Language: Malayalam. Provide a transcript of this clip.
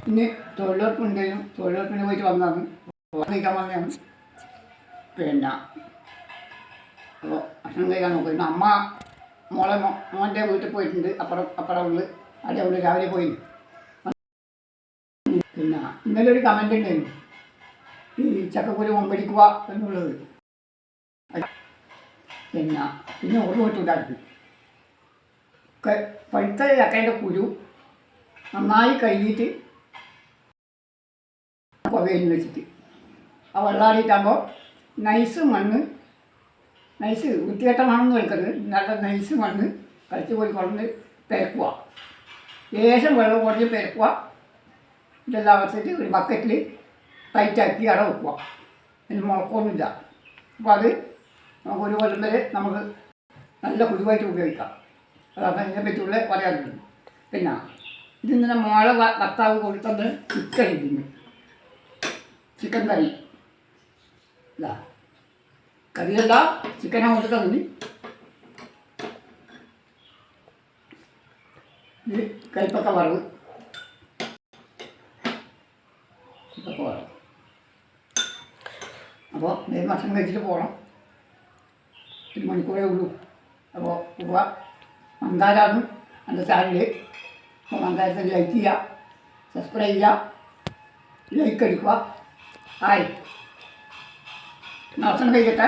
ഇനി തൊഴിലുറപ്പുണ്ടെങ്കിലും തൊഴിലുറപ്പിന് പോയിട്ട് വന്നതാണ് കഴിക്കാൻ വന്നതാണ്. പിന്നെ അപ്പോൾ ഭക്ഷണം കഴിക്കാൻ നോക്കും. പിന്നെ അമ്മ മോൻ്റെ വീട്ടിൽ പോയിട്ടുണ്ട്. അപ്പുറം ഉള്ളിൽ അവിടെ ഉള്ളിൽ രാവിലെ പോയി. പിന്നെ ഇന്നലെ ഒരു കമൻ്റ് ഉണ്ടായിരുന്നു, ഈ ചക്കക്കുരു മുമ്പടിക്കുക എന്നുള്ളത്. പിന്നെ ഓർമ്മ പോയിട്ടുണ്ടാക്കി പഴുത്ത ചക്കേൻ്റെ കുരു നന്നായി കഴുകിയിട്ട് പുകയിൽ വെച്ചിട്ട് ആ വെള്ളമാടിയിട്ടാകുമ്പോൾ നൈസ് വൃത്തികെട്ട മണ്ണെന്ന് വിളിക്കുന്നത്, നല്ല നൈസ് മണ്ണ് കളിച്ച് പോയി കൊണ്ട് പെരക്കുക. ലേശം വെള്ളം കുറച്ച് പെരക്കുക. ഇതെല്ലാം വെച്ചിട്ട് ഒരു ബക്കറ്റിൽ ടൈറ്റാക്കി അട വെക്കുക. അതിന് മുളക്കൊന്നുമില്ല. അപ്പോൾ അത് നമുക്ക് ഒരു കൊല്ലം വരെ നമുക്ക് നല്ല കുരുവായിട്ട് ഉപയോഗിക്കാം. അതാണ് അതിനെ പറ്റിയുള്ള പറയാറുണ്ട്. പിന്നെ ഇതിങ്ങനെ മോളെ ഭർത്താവ് കൊടുത്തത് ചിക്കൻ ഇരിക്കുന്നു, ചിക്കൻ കറി. ഇല്ല കറിയല്ല, ചിക്കനാണ് കൊടുത്തത്. ഇത് കൈപ്പക്ക വറവ്, അപ്പോൾ ഭക്ഷണം കഴിച്ചിട്ട് പോകണം. 1 മണിക്കൂറേ ഉള്ളൂ. അപ്പോൾ ഉവ മന്ദാരാണ് എൻ്റെ ചാനൽ. അപ്പോൾ മന്ദാരത്തിൽ ലൈക്ക് ചെയ്യുക, സബ്സ്ക്രൈബ് ചെയ്യുക, ലൈക്ക് അടിക്കുക. ഹായ് ഭക്ഷണം കഴിക്കട്ടെ.